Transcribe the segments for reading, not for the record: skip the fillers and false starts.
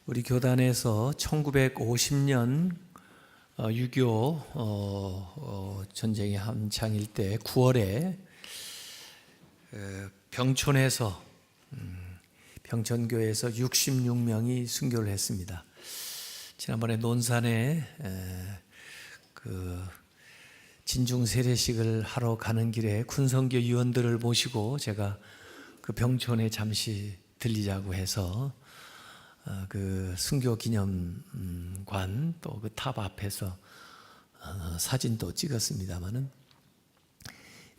우리 교단에서 1950년 6.25 전쟁이 한창일 때 9월에 병촌에서 병천교회에서 66명이 순교를 했습니다. 지난번에 논산에 진중 세례식을 하러 가는 길에 군성교 위원들을 모시고 제가 그 병촌에 잠시 들리자고 해서 그 순교 기념관 또 그 탑 앞에서 사진도 찍었습니다만은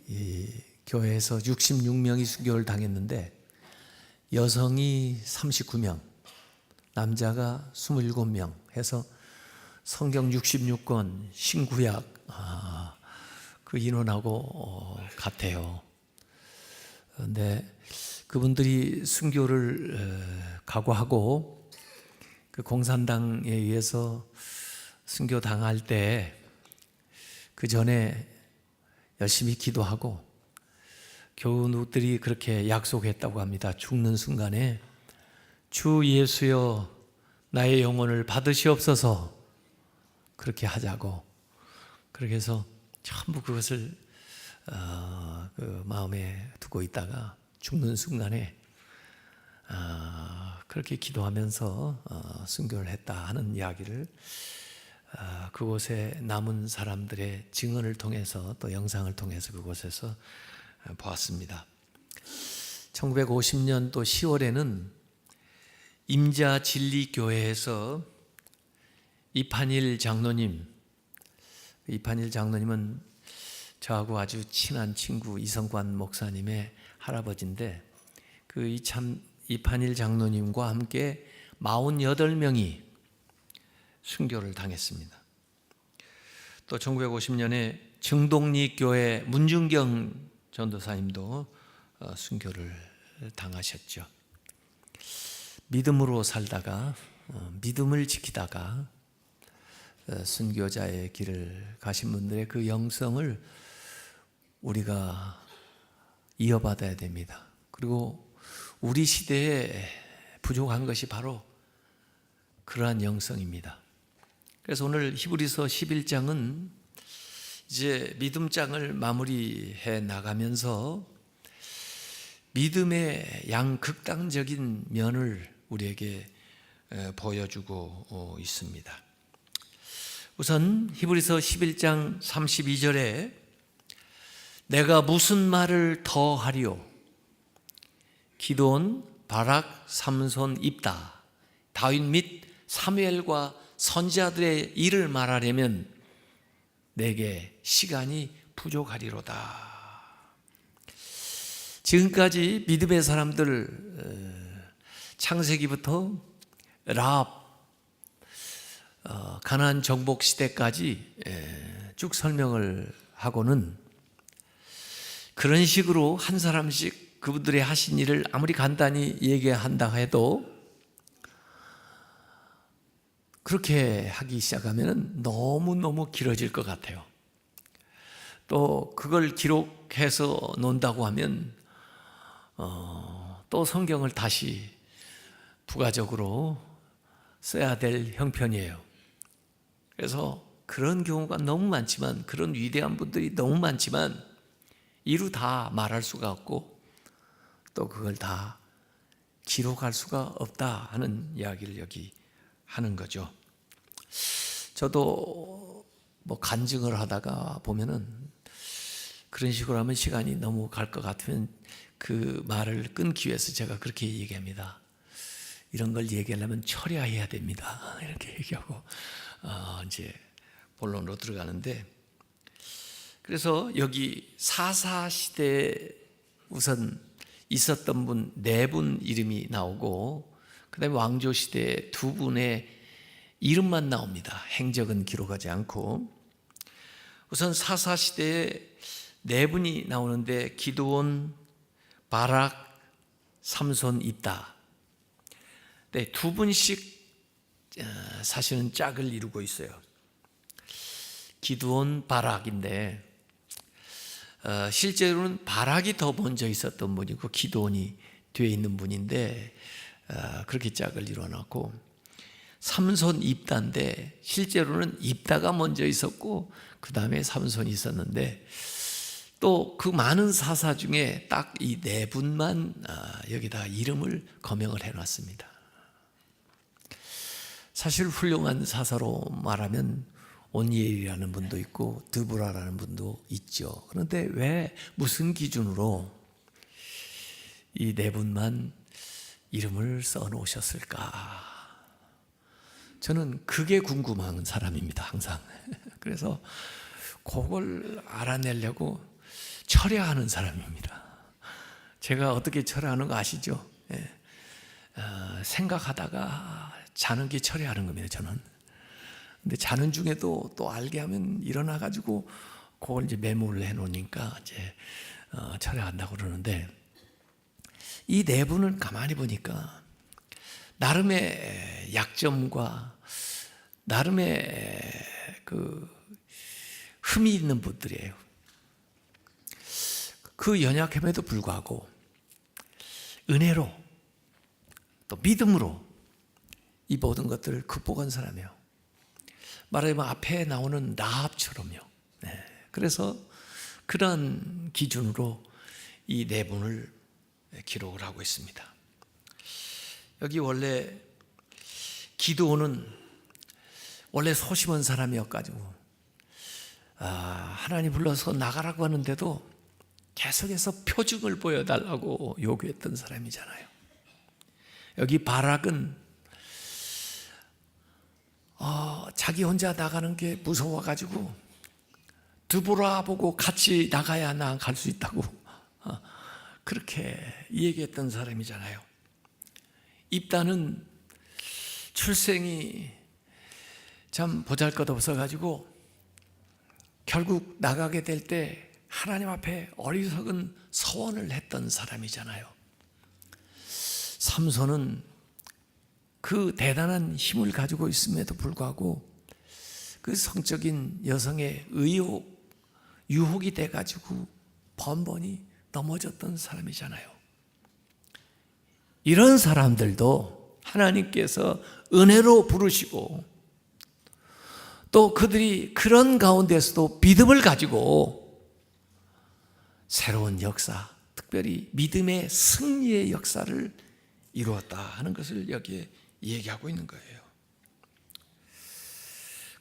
이 교회에서 66명이 순교를 당했는데 여성이 39명, 남자가 27명 해서 성경 66권 신구약 그 인원하고 같아요. 그런데 그분들이 순교를 각오하고 그 공산당에 의해서 순교 당할 때 그 전에 열심히 기도하고 교우들이 그렇게 약속했다고 합니다. 죽는 순간에 주 예수여 나의 영혼을 받으시옵소서 그렇게 하자고 그렇게 해서 전부 그것을 그 마음에 두고 있다가 죽는 순간에 그렇게 기도하면서 순교를 했다 하는 이야기를 그곳에 남은 사람들의 증언을 통해서 또 영상을 통해서 그곳에서 보았습니다. 1950년도 10월에는 임자진리교회에서 이판일 장로님은 저하고 아주 친한 친구 이성관 목사님의 할아버지인데 그 이판일 장로님과 함께 48명이 순교를 당했습니다. 또 1950년에 정동리교회 문중경 전도사님도 순교를 당하셨죠. 믿음으로 살다가 믿음을 지키다가 순교자의 길을 가신 분들의 그 영성을 우리가 이어받아야 됩니다. 그리고 우리 시대에 부족한 것이 바로 그러한 영성입니다. 그래서 오늘 히브리서 11장은 이제 믿음장을 마무리해 나가면서 믿음의 양극단적인 면을 우리에게 보여주고 있습니다. 우선 히브리서 11장 32절에 내가 무슨 말을 더 하리요? 기드온, 바락, 삼손, 입다, 다윗 및 사무엘과 선지자들의 일을 말하려면 내게 시간이 부족하리로다. 지금까지 믿음의 사람들 창세기부터 라합 가나안 정복 시대까지 쭉 설명을 하고는 그런 식으로 한 사람씩 그분들의 하신 일을 아무리 간단히 얘기한다 해도 그렇게 하기 시작하면 너무너무 길어질 것 같아요. 또 그걸 기록해서 논다고 하면 또 성경을 다시 부가적으로 써야 될 형편이에요. 그래서 그런 경우가 너무 많지만 그런 위대한 분들이 너무 많지만 이루 다 말할 수가 없고 또 그걸 다 기록할 수가 없다 하는 이야기를 여기 하는 거죠. 저도 뭐 간증을 하다가 보면은 그런 식으로 하면 시간이 너무 갈 것 같으면 그 말을 끊기 위해서 제가 그렇게 얘기합니다. 이런 걸 얘기하려면 철야해야 됩니다. 이렇게 얘기하고 이제 본론으로 들어가는데 그래서 여기 사사 시대에 우선 있었던 분 4분 이름이 나오고 그 다음에 왕조 시대에 2분의 이름만 나옵니다. 행적은 기록하지 않고 우선 사사 시대에 4분이 나오는데 기드온, 바락, 삼손, 입다. 네, 2분씩 사실은 짝을 이루고 있어요. 기드온, 바락인데 실제로는 바락이 더 먼저 있었던 분이고 기드온이 뒤에 있는 분인데 그렇게 짝을 이루어놨고 삼손 입다인데 실제로는 입다가 먼저 있었고 그 다음에 삼손이 있었는데 또 그 많은 사사 중에 딱 이 네 분만 여기다 이름을 거명을 해놨습니다. 사실 훌륭한 사사로 말하면 온니엘이라는 분도 있고 드보라라는 분도 있죠. 그런데 왜 무슨 기준으로 이 네 분만 이름을 써놓으셨을까? 저는 그게 궁금한 사람입니다, 항상. 그래서 그걸 알아내려고 철야하는 사람입니다. 제가 어떻게 철야하는 거 아시죠? 생각하다가 자는 게 철야하는 겁니다, 저는. 근데 자는 중에도 또 알게 하면 일어나가지고 그걸 이제 메모를 해놓으니까 이제 철야한다고 그러는데 이 네 분은 가만히 보니까 나름의 약점과 나름의 그 흠이 있는 분들이에요. 그 연약함에도 불구하고 은혜로 또 믿음으로 이 모든 것들을 극복한 사람이에요. 말하자면 앞에 나오는 라합처럼요. 그래서 그런 기준으로 이 네 분을 기록을 하고 있습니다. 여기 원래 기드온은 원래 소심한 사람이어가지고 하나님 불러서 나가라고 하는데도 계속해서 표징을 보여달라고 요구했던 사람이잖아요. 여기 바락은 자기 혼자 나가는 게 무서워가지고 드보라 보고 같이 나가야 나 갈 수 있다고 그렇게 얘기했던 사람이잖아요. 입다는 출생이 참 보잘것없어가지고 결국 나가게 될 때 하나님 앞에 어리석은 서원을 했던 사람이잖아요. 삼손은 그 대단한 힘을 가지고 있음에도 불구하고 그 성적인 여성의 유혹이 돼가지고 번번이 넘어졌던 사람이잖아요. 이런 사람들도 하나님께서 은혜로 부르시고 또 그들이 그런 가운데서도 믿음을 가지고 새로운 역사, 특별히 믿음의 승리의 역사를 이루었다 하는 것을 여기에 얘기하고 있는 거예요.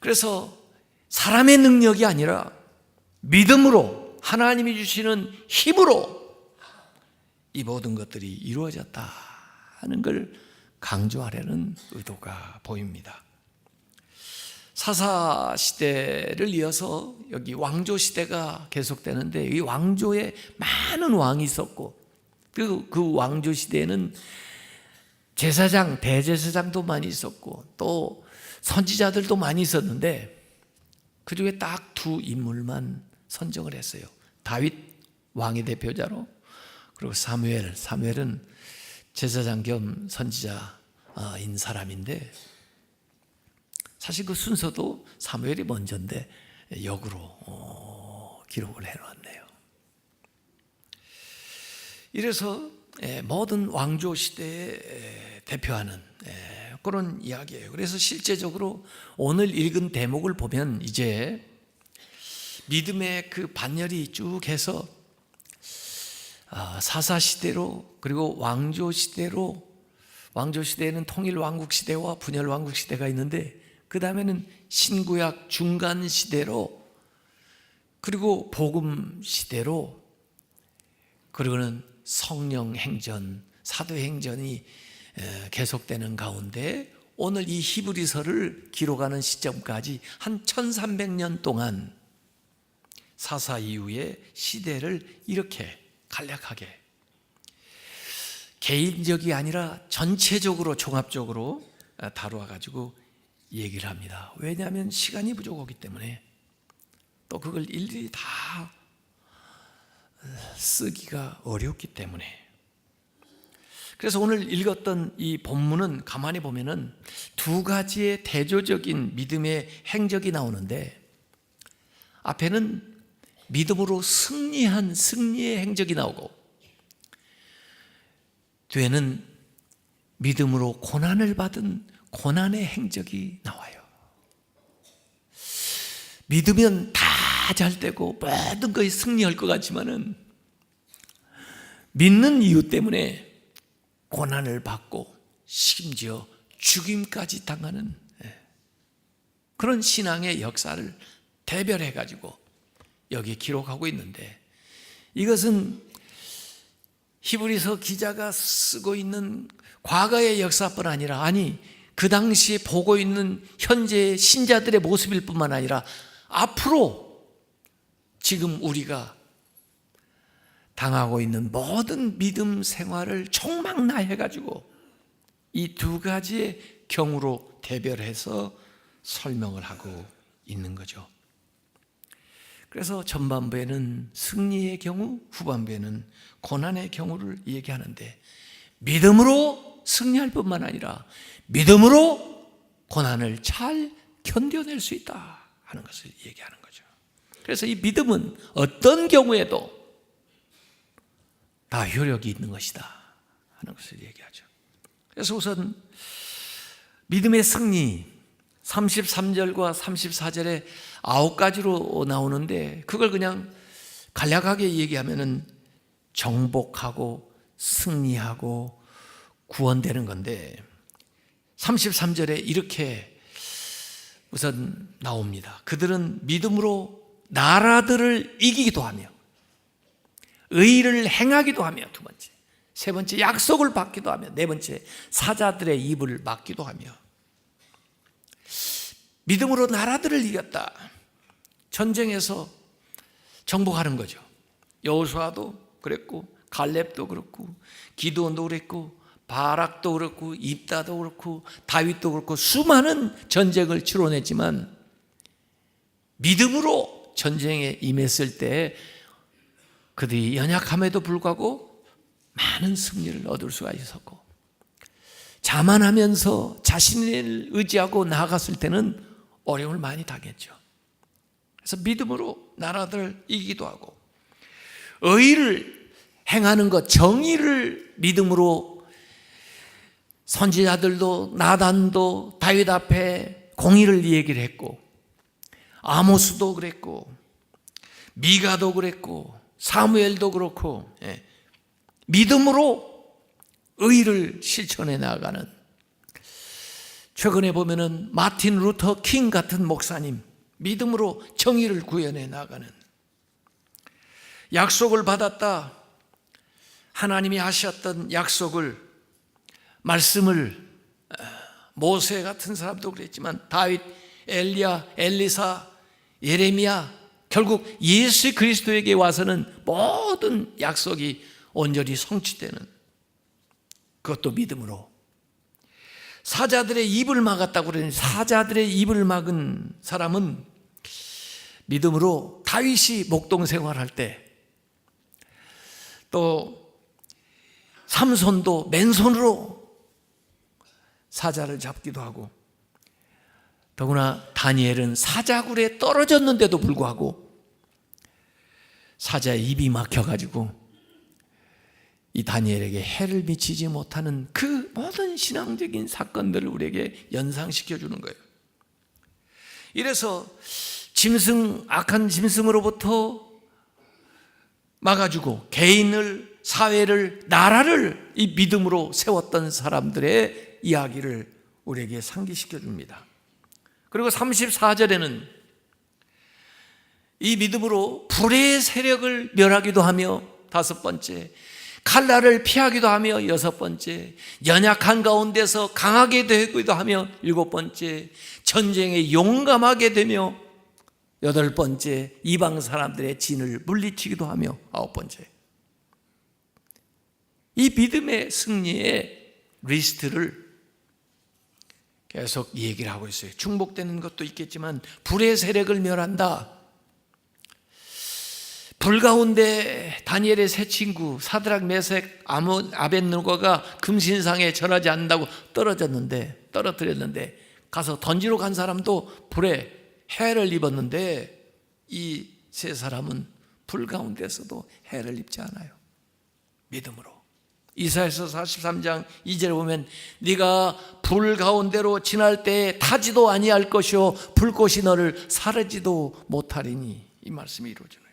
그래서 사람의 능력이 아니라 믿음으로 하나님이 주시는 힘으로 이 모든 것들이 이루어졌다 하는 걸 강조하려는 의도가 보입니다. 사사 시대를 이어서 여기 왕조 시대가 계속되는데 이 왕조에 많은 왕이 있었고 그 왕조 시대에는 제사장, 대제사장도 많이 있었고 또 선지자들도 많이 있었는데 그 중에 딱 두 인물만 선정을 했어요. 다윗 왕의 대표자로 그리고 사무엘은 제사장 겸 선지자인 사람인데 사실 그 순서도 사무엘이 먼저인데 역으로 기록을 해놨네요. 이래서 모든 왕조 시대에 대표하는 그런 이야기예요. 그래서 실제적으로 오늘 읽은 대목을 보면 이제 믿음의 그 반열이 쭉 해서 사사 시대로 그리고 왕조 시대로 왕조 시대에는 통일 왕국 시대와 분열 왕국 시대가 있는데 그 다음에는 신구약 중간 시대로 그리고 복음 시대로 그리고는 성령 행전, 사도 행전이 계속되는 가운데 오늘 이 히브리서를 기록하는 시점까지 한 1300년 동안 사사 이후의 시대를 이렇게 간략하게 개인적이 아니라 전체적으로 종합적으로 다루어 가지고 얘기를 합니다. 왜냐하면 시간이 부족하기 때문에 또 그걸 일일이 다 쓰기가 어렵기 때문에 그래서 오늘 읽었던 이 본문은 가만히 보면은 두 가지의 대조적인 믿음의 행적이 나오는데 앞에는 믿음으로 승리한 승리의 행적이 나오고 뒤에는 믿음으로 고난을 받은 고난의 행적이 나와요. 믿으면 다 잘 되고 모든 것이 승리할 것 같지만은 믿는 이유 때문에 고난을 받고 심지어 죽임까지 당하는 그런 신앙의 역사를 대별해 가지고 여기 기록하고 있는데, 이것은 히브리서 기자가 쓰고 있는 과거의 역사뿐 아니라, 아니 그 당시에 보고 있는 현재의 신자들의 모습일 뿐만 아니라 앞으로 지금 우리가 당하고 있는 모든 믿음 생활을 총망라해 가지고 이 두 가지의 경우로 대별해서 설명을 하고 있는 거죠. 그래서 전반부에는 승리의 경우, 후반부에는 고난의 경우를 얘기하는데, 믿음으로 승리할 뿐만 아니라 믿음으로 고난을 잘 견뎌낼 수 있다 하는 것을 얘기하는 거죠. 그래서 이 믿음은 어떤 경우에도 다 효력이 있는 것이다 하는 것을 얘기하죠. 그래서 우선 믿음의 승리 33절과 34절에 9가지로 나오는데, 그걸 그냥 간략하게 얘기하면은 정복하고 승리하고 구원되는 건데, 33절에 이렇게 우선 나옵니다. 그들은 믿음으로 나라들을 이기기도 하며 의를 행하기도 하며, 두 번째, 세 번째 약속을 받기도 하며, 네 번째 사자들의 입을 막기도 하며. 믿음으로 나라들을 이겼다. 전쟁에서 정복하는 거죠. 여호수아도 그랬고, 갈렙도 그렇고, 기드온도 그랬고, 바락도 그렇고, 입다도 그렇고, 다윗도 그렇고, 수많은 전쟁을 치러냈지만 믿음으로 전쟁에 임했을 때 그들이 연약함에도 불구하고 많은 승리를 얻을 수가 있었고, 자만하면서 자신을 의지하고 나아갔을 때는 어려움을 많이 당했죠. 그래서 믿음으로 나라들을 이기기도 하고, 의를 행하는 것, 정의를 믿음으로 선지자들도 나단도 다윗 앞에 공의를 얘기를 했고, 아모스도 그랬고, 미가도 그랬고, 사무엘도 그렇고, 믿음으로 의를 실천해 나가는, 최근에 보면은 마틴 루터 킹 같은 목사님, 믿음으로 정의를 구현해 나가는, 약속을 받았다, 하나님이 하셨던 약속을, 말씀을, 모세 같은 사람도 그랬지만 다윗, 엘리야, 엘리사, 예레미야, 결국 예수 그리스도에게 와서는 모든 약속이 온전히 성취되는, 그것도 믿음으로. 사자들의 입을 막았다고 그러니, 사자들의 입을 막은 사람은 믿음으로 다윗이 목동 생활할 때, 또 삼손도 맨손으로 사자를 잡기도 하고, 더구나 다니엘은 사자굴에 떨어졌는데도 불구하고 사자의 입이 막혀가지고 이 다니엘에게 해를 미치지 못하는 그 모든 신앙적인 사건들을 우리에게 연상시켜 주는 거예요. 이래서 짐승, 악한 짐승으로부터 막아주고 개인을, 사회를, 나라를 이 믿음으로 세웠던 사람들의 이야기를 우리에게 상기시켜 줍니다. 그리고 34절에는 이 믿음으로 불의 세력을 멸하기도 하며, 다섯 번째, 칼날을 피하기도 하며, 여섯 번째, 연약한 가운데서 강하게 되기도 하며, 일곱 번째, 전쟁에 용감하게 되며, 여덟 번째, 이방 사람들의 진을 물리치기도 하며, 아홉 번째. 이 믿음의 승리의 리스트를 계속 얘기를 하고 있어요. 중복되는 것도 있겠지만 불의 세력을 멸한다. 불 가운데 다니엘의 세 친구 사드락, 메색, 아벳느고가 금신상에 절하지 않는다고 떨어뜨렸는데 가서 던지러 간 사람도 불에 해를 입었는데, 이 세 사람은 불 가운데서도 해를 입지 않아요. 믿음으로. 이사야서 43장 2절에 보면 네가 불 가운데로 지날 때에 타지도 아니할 것이요 불꽃이 너를 사르지도 못하리니, 이 말씀이 이루어지네요.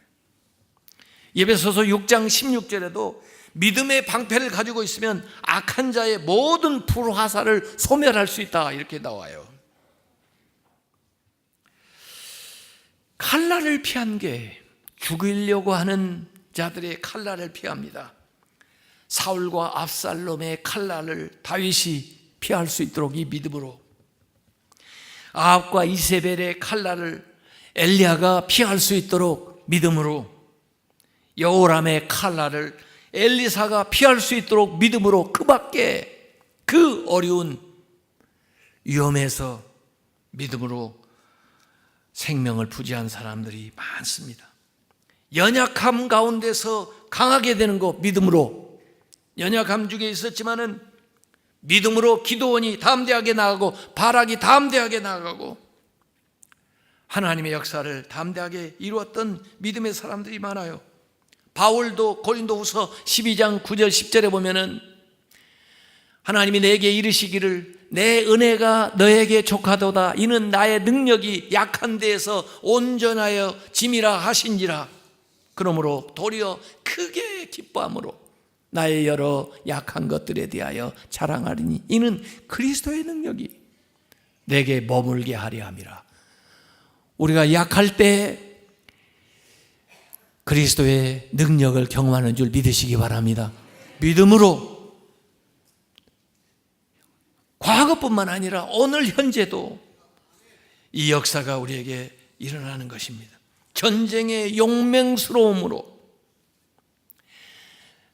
에베소서 6장 16절에도 믿음의 방패를 가지고 있으면 악한 자의 모든 불화살을 소멸할 수 있다, 이렇게 나와요. 칼날을 피한 게, 죽이려고 하는 자들의 칼날을 피합니다. 사울과 압살롬의 칼날을 다윗이 피할 수 있도록 이 믿음으로, 아합과 이세벨의 칼날을 엘리야가 피할 수 있도록 믿음으로, 여호람의 칼날을 엘리사가 피할 수 있도록 믿음으로, 그 밖에 그 어려운 위험에서 믿음으로 생명을 부지한 사람들이 많습니다. 연약함 가운데서 강하게 되는 것, 믿음으로. 연약함 중에 있었지만은 믿음으로 기도원이 담대하게 나가고 바락이 담대하게 나가고 하나님의 역사를 담대하게 이루었던 믿음의 사람들이 많아요. 바울도 고린도후서 12장 9절 10절에 보면은 하나님이 내게 이르시기를 내 은혜가 너에게 족하도다, 이는 나의 능력이 약한 데에서 온전하여 짐이라 하신지라. 그러므로 도리어 크게 기뻐함으로 나의 여러 약한 것들에 대하여 자랑하리니 이는 그리스도의 능력이 내게 머물게 하려 함이라. 우리가 약할 때 그리스도의 능력을 경험하는 줄 믿으시기 바랍니다. 믿음으로 과거뿐만 아니라 오늘 현재도 이 역사가 우리에게 일어나는 것입니다. 전쟁의 용맹스러움으로,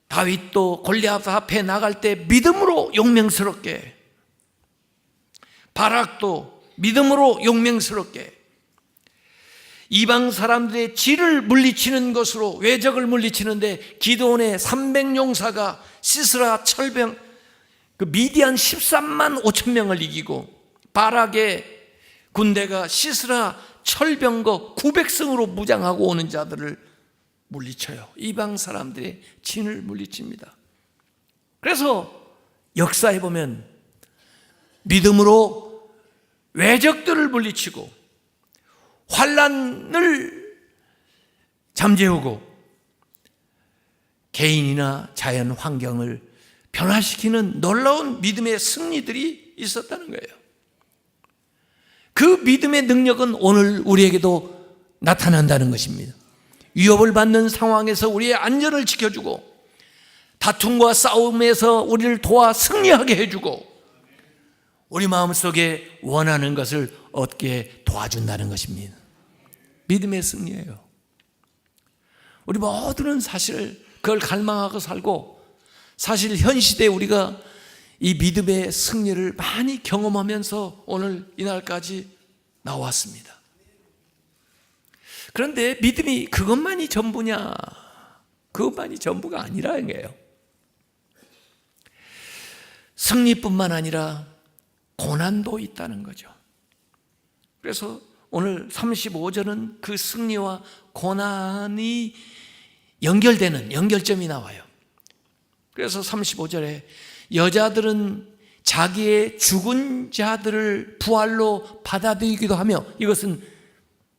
다윗도 골리앗 앞에 나갈 때 믿음으로 용맹스럽게, 바락도 믿음으로 용맹스럽게, 이방 사람들의 질을 물리치는 것으로 외적을 물리치는데 기드온의 300용사가 시스라 철병, 그 미디안 13만 5천 명을 이기고, 바락의 군대가 시스라 철병거 900승으로 무장하고 오는 자들을 물리쳐요. 이방 사람들의 진을 물리칩니다. 그래서 역사에 보면 믿음으로 외적들을 물리치고 환난을 잠재우고 개인이나 자연 환경을 변화시키는 놀라운 믿음의 승리들이 있었다는 거예요. 그 믿음의 능력은 오늘 우리에게도 나타난다는 것입니다. 위협을 받는 상황에서 우리의 안전을 지켜주고 다툼과 싸움에서 우리를 도와 승리하게 해주고 우리 마음속에 원하는 것을 얻게 도와준다는 것입니다. 믿음의 승리예요. 우리 모두는 사실 그걸 갈망하고 살고, 사실 현 시대에 우리가 이 믿음의 승리를 많이 경험하면서 오늘 이날까지 나왔습니다. 그런데 믿음이 그것만이 전부냐? 그것만이 전부가 아니라는 거예요. 승리뿐만 아니라 고난도 있다는 거죠. 그래서 오늘 35절은 그 승리와 고난이 연결되는 연결점이 나와요. 그래서 35절에 여자들은 자기의 죽은 자들을 부활로 받아들이기도 하며, 이것은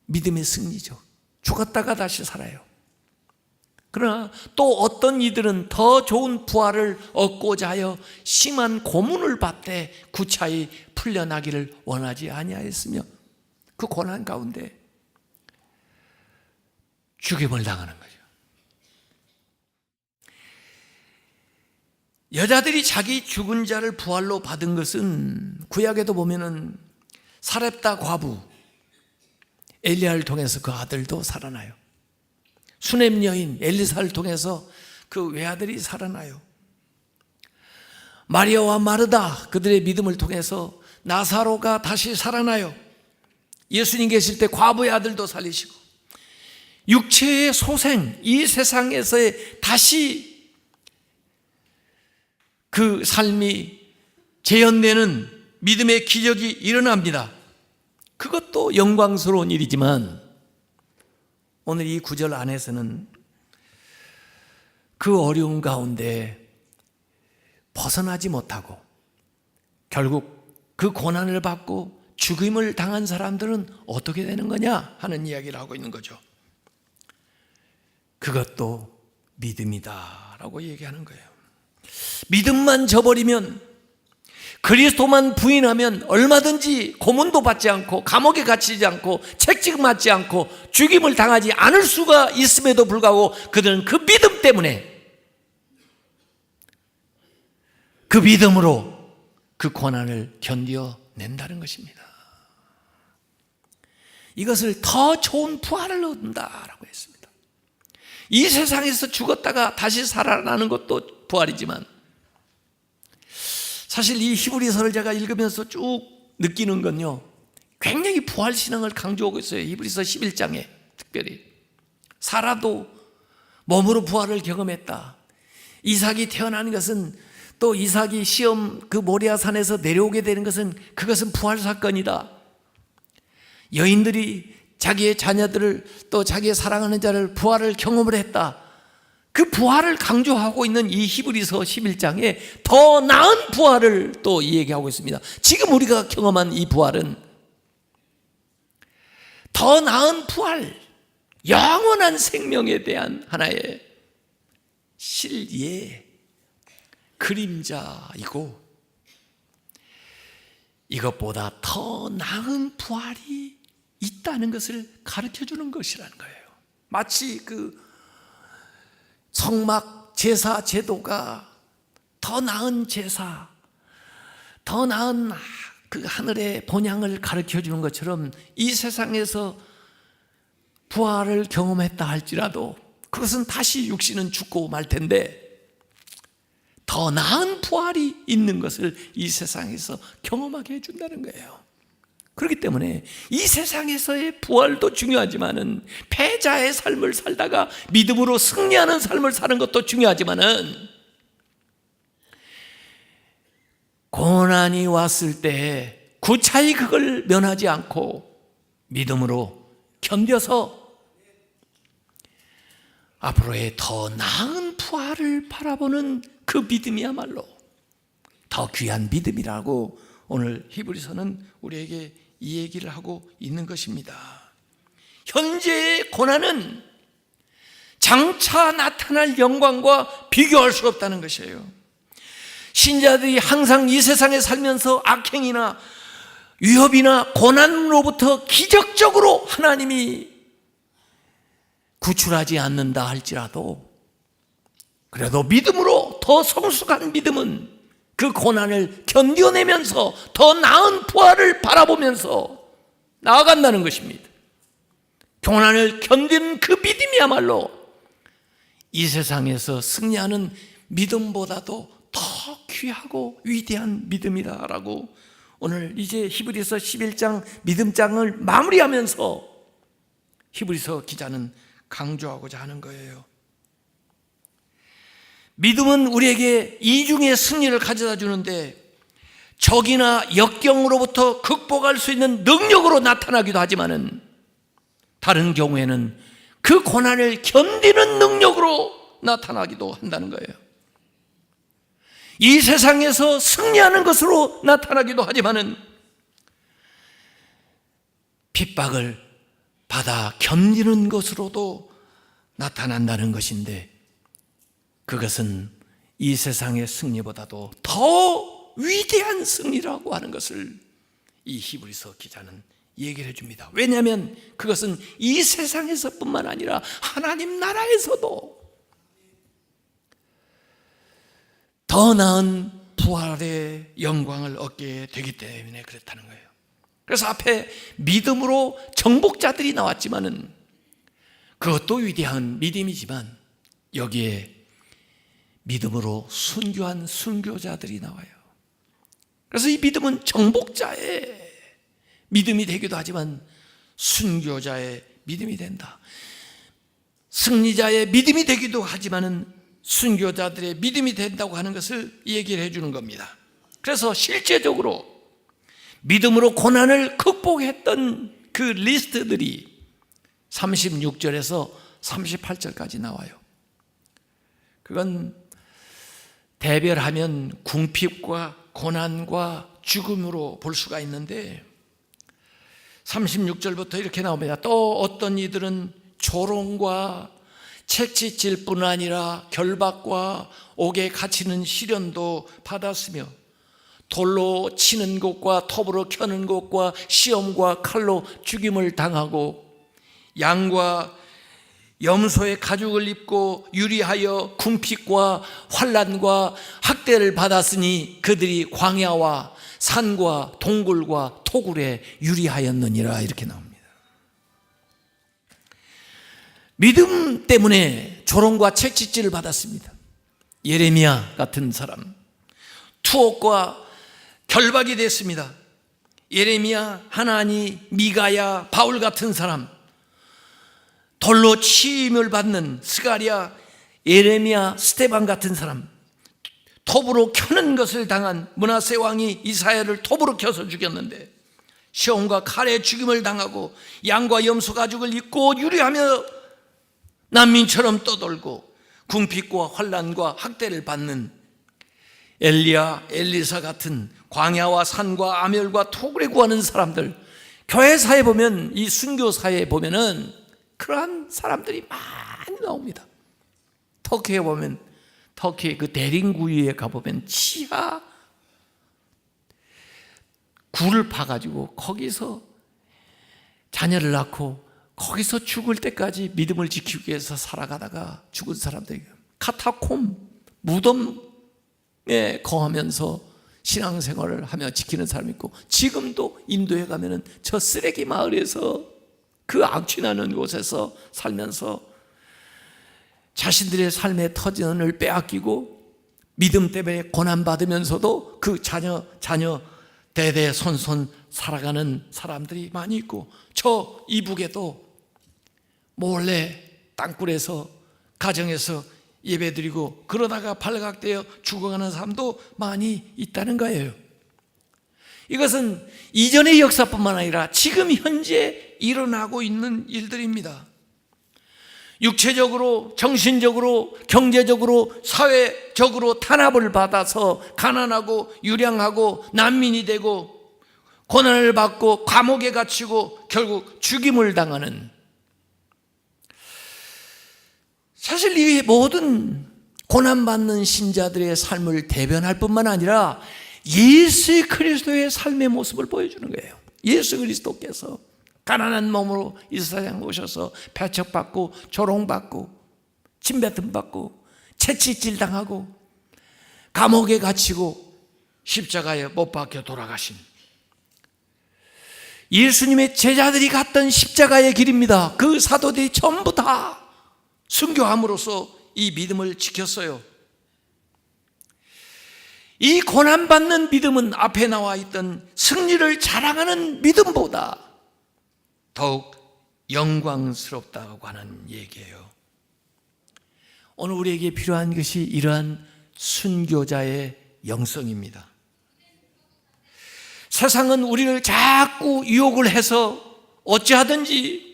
믿음의 승리죠. 죽었다가 다시 살아요. 그러나 또 어떤 이들은 더 좋은 부활을 얻고자 하여 심한 고문을 받되 구차히 풀려나기를 원하지 아니하였으며, 그 고난 가운데 죽임을 당하는 거죠. 여자들이 자기 죽은 자를 부활로 받은 것은 구약에도 보면은 사렙다 과부 엘리야를 통해서 그 아들도 살아나요. 수넴 여인 엘리사를 통해서 그 외아들이 살아나요. 마리아와 마르다 그들의 믿음을 통해서 나사로가 다시 살아나요. 예수님 계실 때 과부의 아들도 살리시고, 육체의 소생, 이 세상에서의 다시 그 삶이 재현되는 믿음의 기적이 일어납니다. 그것도 영광스러운 일이지만 오늘 이 구절 안에서는 그 어려움 가운데 벗어나지 못하고 결국 그 고난을 받고 죽임을 당한 사람들은 어떻게 되는 거냐 하는 이야기를 하고 있는 거죠. 그것도 믿음이다라고 얘기하는 거예요. 믿음만 저버리면, 그리스도만 부인하면 얼마든지 고문도 받지 않고 감옥에 갇히지 않고 책찍 맞지 않고 죽임을 당하지 않을 수가 있음에도 불구하고 그들은 그 믿음 때문에, 그 믿음으로 그 고난을 견뎌낸다는 것입니다. 이것을 더 좋은 부활을 얻는다라고 했습니다. 이 세상에서 죽었다가 다시 살아나는 것도 부활이지만, 사실 이 히브리서를 제가 읽으면서 쭉 느끼는 건요, 굉장히 부활 신앙을 강조하고 있어요. 히브리서 11장에 특별히 사라도 몸으로 부활을 경험했다. 이삭이 태어나는 것은, 또 이삭이 시험 그 모리아 산에서 내려오게 되는 것은, 그것은 부활 사건이다. 여인들이 자기의 자녀들을, 또 자기의 사랑하는 자를 부활을 경험을 했다. 그 부활을 강조하고 있는 이 히브리서 11장에 더 나은 부활을 또 얘기하고 있습니다. 지금 우리가 경험한 이 부활은 더 나은 부활, 영원한 생명에 대한 하나의 실예, 그림자이고, 이것보다 더 나은 부활이 있다는 것을 가르쳐 주는 것이라는 거예요. 마치 그 성막 제사 제도가 더 나은 제사, 더 나은 그 하늘의 본향을 가르쳐 주는 것처럼, 이 세상에서 부활을 경험했다 할지라도 그것은 다시 육신은 죽고 말 텐데, 더 나은 부활이 있는 것을 이 세상에서 경험하게 해준다는 거예요. 그렇기 때문에 이 세상에서의 부활도 중요하지만은, 패자의 삶을 살다가 믿음으로 승리하는 삶을 사는 것도 중요하지만은, 고난이 왔을 때 구차히 그걸 면하지 않고 믿음으로 견뎌서 앞으로의 더 나은 부활을 바라보는 그 믿음이야말로 더 귀한 믿음이라고 오늘 히브리서는 우리에게 이 얘기를 하고 있는 것입니다. 현재의 고난은 장차 나타날 영광과 비교할 수 없다는 것이에요. 신자들이 항상 이 세상에 살면서 악행이나 위협이나 고난으로부터 기적적으로 하나님이 구출하지 않는다 할지라도, 그래도 믿음으로 더 성숙한 믿음은 그 고난을 견뎌내면서 더 나은 부활을 바라보면서 나아간다는 것입니다. 고난을 견디는 그 믿음이야말로 이 세상에서 승리하는 믿음보다도 더 귀하고 위대한 믿음이다라고 오늘 이제 히브리서 11장 믿음장을 마무리하면서 히브리서 기자는 강조하고자 하는 거예요. 믿음은 우리에게 이중의 승리를 가져다 주는데, 적이나 역경으로부터 극복할 수 있는 능력으로 나타나기도 하지만은, 다른 경우에는 그 고난을 견디는 능력으로 나타나기도 한다는 거예요. 이 세상에서 승리하는 것으로 나타나기도 하지만은, 핍박을 받아 견디는 것으로도 나타난다는 것인데, 그것은 이 세상의 승리보다도 더 위대한 승리라고 하는 것을 이 히브리서 기자는 얘기를 해줍니다. 왜냐하면 그것은 이 세상에서뿐만 아니라 하나님 나라에서도 더 나은 부활의 영광을 얻게 되기 때문에 그렇다는 거예요. 그래서 앞에 믿음으로 정복자들이 나왔지만은, 그것도 위대한 믿음이지만 여기에 믿음으로 순교한 순교자들이 나와요. 그래서 이 믿음은 정복자의 믿음이 되기도 하지만 순교자의 믿음이 된다. 승리자의 믿음이 되기도 하지만은 순교자들의 믿음이 된다고 하는 것을 얘기를 해주는 겁니다. 그래서 실제적으로 믿음으로 고난을 극복했던 그 리스트들이 36절에서 38절까지 나와요. 그건 대별하면 궁핍과 고난과 죽음으로 볼 수가 있는데 36절부터 이렇게 나옵니다. 또 어떤 이들은 조롱과 채찍질 뿐 아니라 결박과 옥에 갇히는 시련도 받았으며 돌로 치는 곳과 톱으로 켜는 곳과 시험과 칼로 죽임을 당하고 양과 염소의 가죽을 입고 유리하여 궁핍과 환난과 학대를 받았으니 그들이 광야와 산과 동굴과 토굴에 유리하였느니라. 이렇게 나옵니다. 믿음 때문에 조롱과 채찍질을 받았습니다. 예레미야 같은 사람, 투옥과 결박이 됐습니다. 예레미야, 하나니, 미가야, 바울 같은 사람, 돌로 치임을 받는 스가랴, 예레미야, 스데반 같은 사람, 톱으로 켜는 것을 당한 므낫세 왕이 이사야를 톱으로 켜서 죽였는데 시험과 칼에 죽임을 당하고 양과 염소 가죽을 입고 유리하며 난민처럼 떠돌고 궁핍과 환난과 학대를 받는 엘리야, 엘리사 같은 광야와 산과 아멸과 토굴에 구하는 사람들, 교회사에 보면, 이 순교사에 보면은 그러한 사람들이 많이 나옵니다. 터키에 보면, 터키의 그 대림구이에 가보면 지하 굴을 파가지고 거기서 자녀를 낳고 거기서 죽을 때까지 믿음을 지키기 위해서 살아가다가 죽은 사람들이 카타콤, 무덤에 거하면서 신앙생활을 하며 지키는 사람이 있고, 지금도 인도에 가면은 저 쓰레기 마을에서 그 악취나는 곳에서 살면서 자신들의 삶의 터전을 빼앗기고 믿음 때문에 고난받으면서도 그 자녀 대대손손 살아가는 사람들이 많이 있고, 저 이북에도 몰래 땅굴에서 가정에서 예배드리고 그러다가 발각되어 죽어가는 사람도 많이 있다는 거예요. 이것은 이전의 역사뿐만 아니라 지금 현재 일어나고 있는 일들입니다. 육체적으로, 정신적으로, 경제적으로, 사회적으로 탄압을 받아서 가난하고 유량하고 난민이 되고 고난을 받고 감옥에 갇히고 결국 죽임을 당하는, 사실 이 모든 고난받는 신자들의 삶을 대변할 뿐만 아니라 예수 그리스도의 삶의 모습을 보여주는 거예요. 예수 그리스도께서 가난한 몸으로 이 세상에 오셔서 배척받고 조롱받고 침뱉음받고 채찍질 당하고 감옥에 갇히고 십자가에 못 박혀 돌아가신 예수님의 제자들이 갔던 십자가의 길입니다. 그 사도들이 전부 다 순교함으로써 이 믿음을 지켰어요. 이 고난받는 믿음은 앞에 나와 있던 승리를 자랑하는 믿음보다 더욱 영광스럽다고 하는 얘기예요. 오늘 우리에게 필요한 것이 이러한 순교자의 영성입니다. 세상은 우리를 자꾸 유혹을 해서 어찌하든지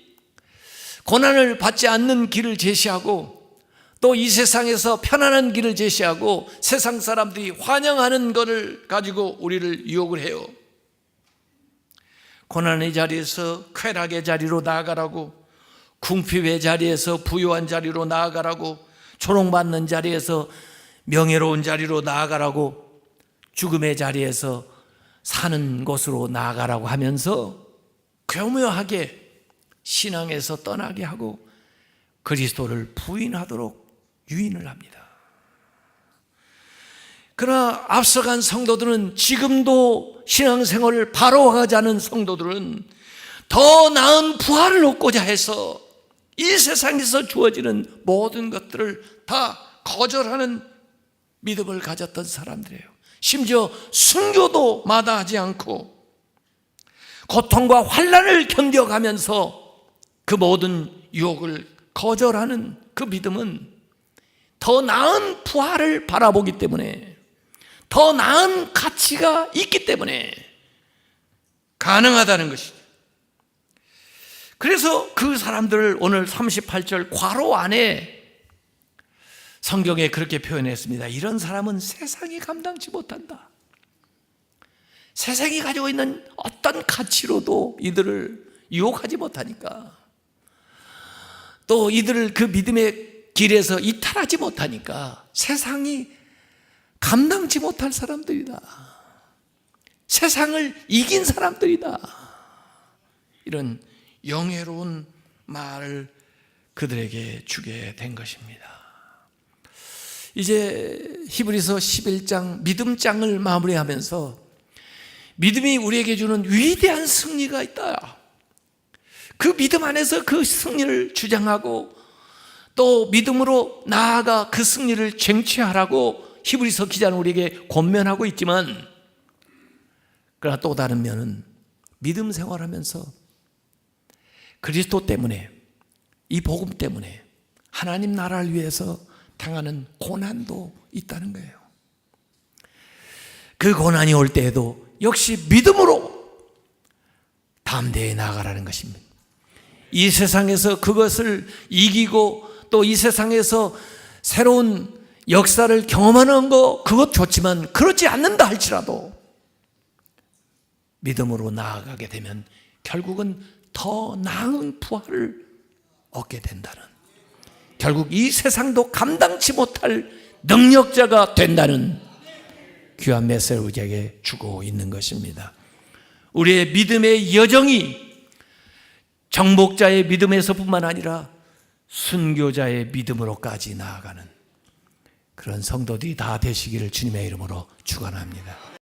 고난을 받지 않는 길을 제시하고 또 이 세상에서 편안한 길을 제시하고 세상 사람들이 환영하는 것을 가지고 우리를 유혹을 해요. 고난의 자리에서 쾌락의 자리로 나아가라고, 궁핍의 자리에서 부유한 자리로 나아가라고, 조롱받는 자리에서 명예로운 자리로 나아가라고, 죽음의 자리에서 사는 곳으로 나아가라고 하면서 교묘하게 신앙에서 떠나게 하고 그리스도를 부인하도록 유인을 합니다. 그러나 앞서간 성도들은, 지금도 신앙생활을 바로 가지 않은 성도들은 더 나은 부활을 얻고자 해서 이 세상에서 주어지는 모든 것들을 다 거절하는 믿음을 가졌던 사람들이에요. 심지어 순교도 마다하지 않고 고통과 환난을 견뎌가면서 그 모든 유혹을 거절하는 그 믿음은 더 나은 부활을 바라보기 때문에, 더 나은 가치가 있기 때문에 가능하다는 것이죠. 그래서 그 사람들을 오늘 38절 괄호 안에 성경에 그렇게 표현했습니다. 이런 사람은 세상이 감당치 못한다. 세상이 가지고 있는 어떤 가치로도 이들을 유혹하지 못하니까, 또 이들을 그 믿음의 길에서 이탈하지 못하니까 세상이 감당치 못할 사람들이다. 세상을 이긴 사람들이다. 이런 영예로운 말을 그들에게 주게 된 것입니다. 이제 히브리서 11장 믿음장을 마무리하면서 믿음이 우리에게 주는 위대한 승리가 있다. 그 믿음 안에서 그 승리를 주장하고 또 믿음으로 나아가 그 승리를 쟁취하라고 히브리서 기자는 우리에게 권면하고 있지만, 그러나 또 다른 면은 믿음 생활하면서 그리스도 때문에, 이 복음 때문에 하나님 나라를 위해서 당하는 고난도 있다는 거예요. 그 고난이 올 때에도 역시 믿음으로 담대히 나아가라는 것입니다. 이 세상에서 그것을 이기고 또 이 세상에서 새로운 역사를 경험하는 거, 그것 좋지만 그렇지 않는다 할지라도 믿음으로 나아가게 되면 결국은 더 나은 부활을 얻게 된다는, 결국 이 세상도 감당치 못할 능력자가 된다는 귀한 메시지를 우리에게 주고 있는 것입니다. 우리의 믿음의 여정이 정복자의 믿음에서뿐만 아니라 순교자의 믿음으로까지 나아가는 그런 성도들이 다 되시기를 주님의 이름으로 축원합니다.